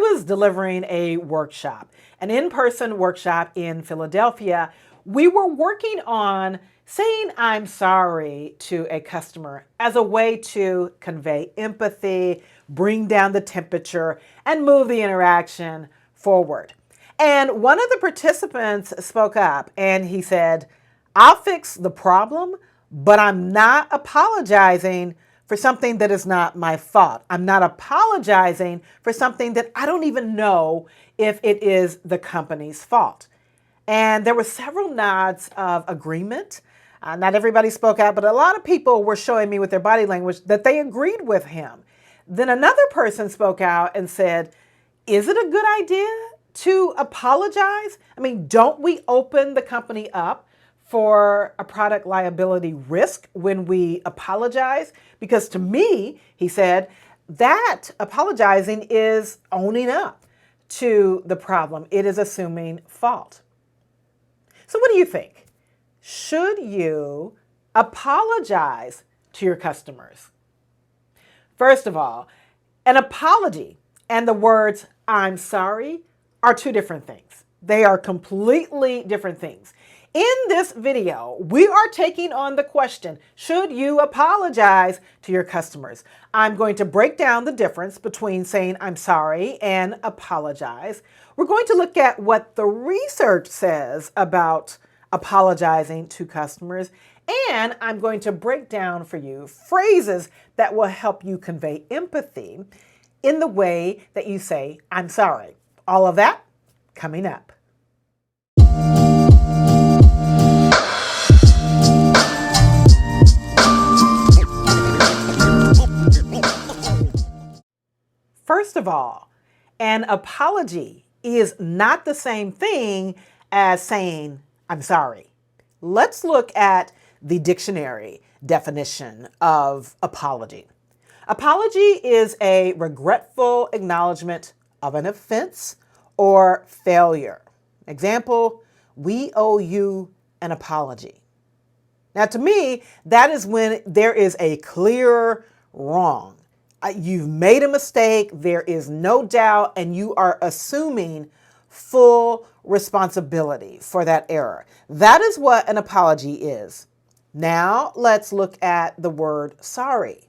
was delivering a workshop, an in-person workshop in Philadelphia. We were working on saying I'm sorry to a customer as a way to convey empathy, bring down the temperature, and move the interaction forward. And one of the participants spoke up and he said, I'll fix the problem, but I'm not apologizing for something that is not my fault. I'm not apologizing for something that I don't even know if it is the company's fault. And there were several nods of agreement. Not everybody spoke out, but a lot of people were showing me with their body language that they agreed with him. Then another person spoke out and said, is it a good idea to apologize? I mean, don't we open the company up for a product liability risk when we apologize? Because to me, he said, that apologizing is owning up to the problem. It is assuming fault. So what do you think? Should you apologize to your customers? First of all, an apology and the words I'm sorry are two different things. They are completely different things. In this video, we are taking on the question, should you apologize to your customers? I'm going to break down the difference between saying I'm sorry and apologize. We're going to look at what the research says about apologizing to customers, and I'm going to break down for you phrases that will help you convey empathy in the way that you say I'm sorry. All of that coming up. First of all, an apology is not the same thing as saying I'm sorry. Let's look at the dictionary definition of apology. Apology is a regretful acknowledgement of an offense or failure. Example, we owe you an apology. Now, to me, that is when there is a clear wrong. You've made a mistake, there is no doubt, and you are assuming full responsibility for that error. That is what an apology is. Now, let's look at the word sorry.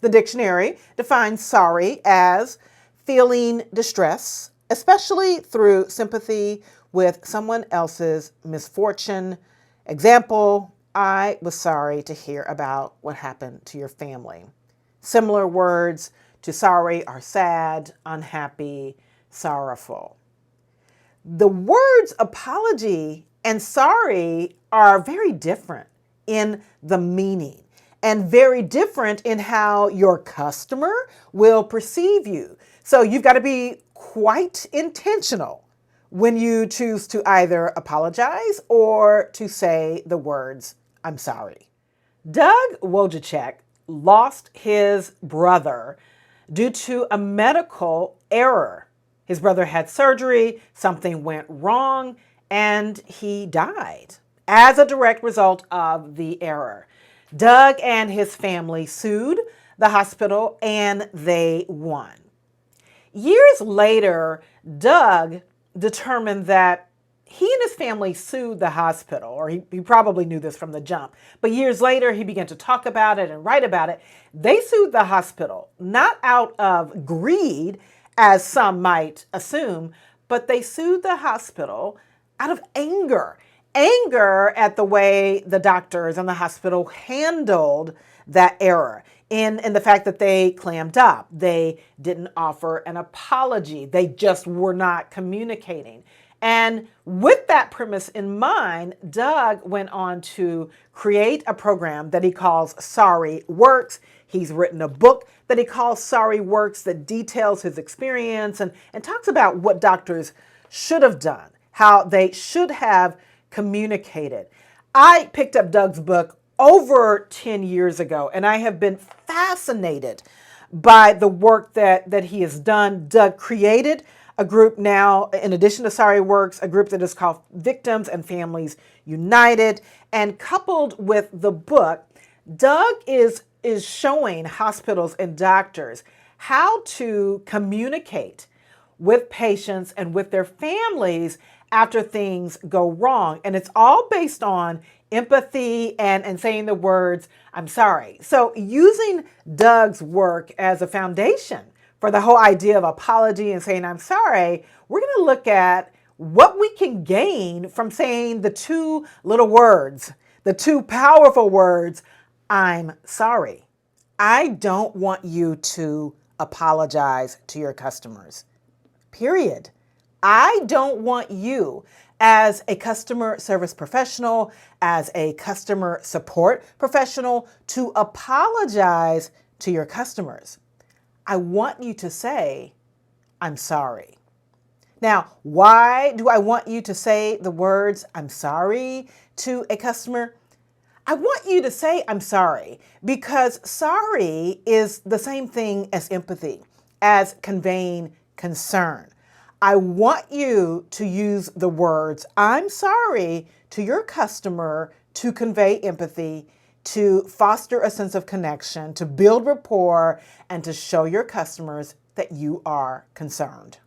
The dictionary defines sorry as feeling distress, especially through sympathy with someone else's misfortune. Example, I was sorry to hear about what happened to your family. Similar words to sorry are sad, unhappy, sorrowful. The words apology and sorry are very different in the meaning and very different in how your customer will perceive you. So you've got to be quite intentional when you choose to either apologize or to say the words, I'm sorry. Doug Wojciech lost his brother due to a medical error. His brother had surgery, something went wrong, and he died as a direct result of the error. Doug and his family sued the hospital and they won. Years later, Doug determined that he and his family sued the hospital, or he probably knew this from the jump, but years later he began to talk about it and write about it. They sued the hospital, not out of greed, as some might assume, but they sued the hospital out of anger. Anger at the way the doctors and the hospital handled that error. In the fact that they clammed up. They didn't offer an apology. They just were not communicating. And with that premise in mind, Doug went on to create a program that he calls Sorry Works. He's written a book that he calls Sorry Works that details his experience and talks about what doctors should have done, how they should have communicated. I picked up Doug's book over 10 years ago, and I have been fascinated by the work that he has done. Doug created a group now, in addition to Sorry Works, a group that is called Victims and Families United. And coupled with the book, Doug is showing hospitals and doctors how to communicate with patients and with their families after things go wrong. And it's all based on empathy and saying the words, I'm sorry. So using Doug's work as a foundation for the whole idea of apology and saying, I'm sorry, we're going to look at what we can gain from saying the two little words, the two powerful words, I'm sorry. I don't want you to apologize to your customers. Period. I don't want you as a customer service professional, as a customer support professional, to apologize to your customers. I want you to say, I'm sorry. Now, why do I want you to say the words, I'm sorry, to a customer? I want you to say, I'm sorry, because sorry is the same thing as empathy, as conveying concern. I want you to use the words, I'm sorry, to your customer to convey empathy, to foster a sense of connection, to build rapport, and to show your customers that you are concerned.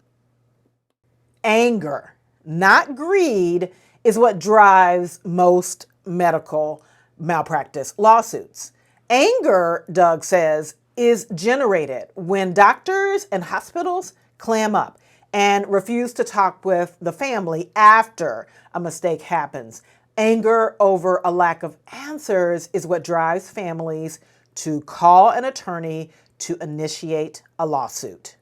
Anger, not greed, is what drives most medical malpractice lawsuits. Anger, Doug says, is generated when doctors and hospitals clam up and refuse to talk with the family after a mistake happens. Anger over a lack of answers is what drives families to call an attorney to initiate a lawsuit.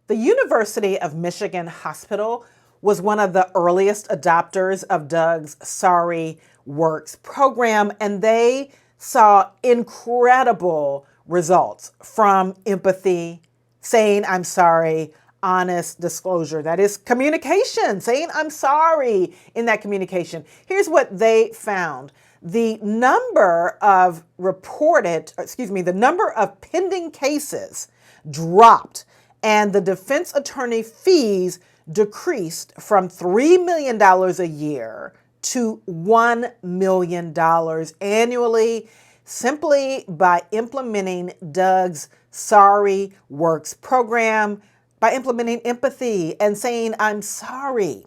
The University of Michigan Hospital was one of the earliest adopters of Doug's Sorry Works program, and they saw incredible results from empathy, saying I'm sorry, honest disclosure. That is communication, saying I'm sorry in that communication. Here's what they found. The number of the number of pending cases dropped, and the defense attorney fees decreased from $3 million a year to $1 million annually, simply by implementing Doug's Sorry Works program, by implementing empathy and saying, I'm sorry.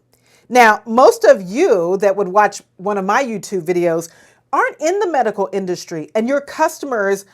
Now, most of you that would watch one of my YouTube videos aren't in the medical industry, and your customers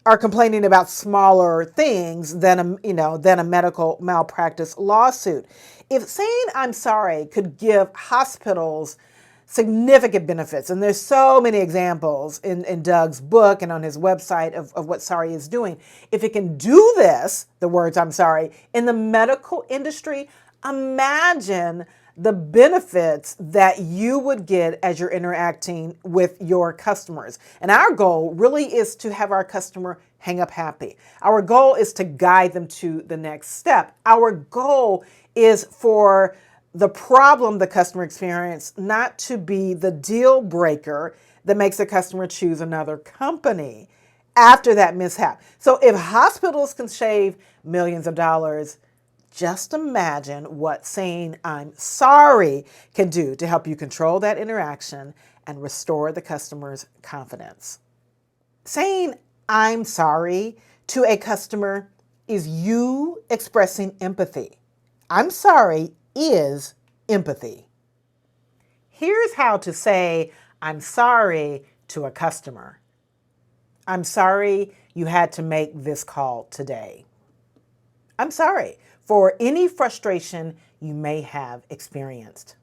are complaining about smaller things than a medical malpractice lawsuit. If saying I'm sorry could give hospitals significant benefits, and there's so many examples in Doug's book and on his website of what sorry is doing. If it can do this, the words I'm sorry, in the medical industry, imagine the benefits that you would get as you're interacting with your customers. And our goal really is to have our customer hang up happy. Our goal is to guide them to the next step. Our goal is for the problem the customer experienced not to be the deal breaker that makes a customer choose another company after that mishap. So if hospitals can shave millions of dollars, just imagine what saying I'm sorry can do to help you control that interaction and restore the customer's confidence. Saying I'm sorry to a customer is you expressing empathy. I'm sorry is empathy. Here's how to say I'm sorry to a customer. I'm sorry you had to make this call today. I'm sorry for any frustration you may have experienced.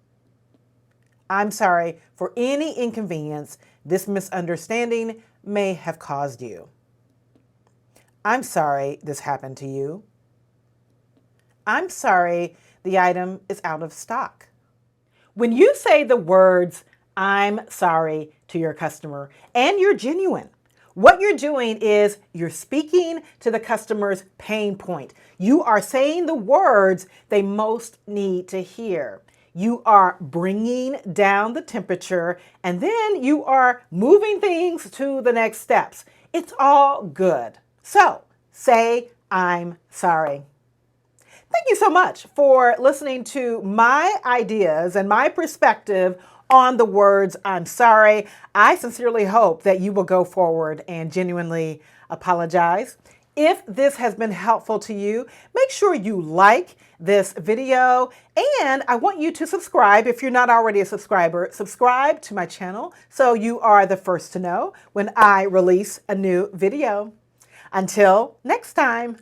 I'm sorry for any inconvenience this misunderstanding may have caused you. I'm sorry this happened to you. I'm sorry the item is out of stock. When you say the words, I'm sorry to your customer, and you're genuine, what you're doing is you're speaking to the customer's pain point. You are saying the words they most need to hear. You are bringing down the temperature, and then you are moving things to the next steps. It's all good. So say, I'm sorry. Thank you so much for listening to my ideas and my perspective on the words I'm sorry. I sincerely hope that you will go forward and genuinely apologize. If this has been helpful to you, make sure you like this video, and I want you to subscribe if you're not already a subscriber. Subscribe to my channel so you are the first to know when I release a new video. Until next time.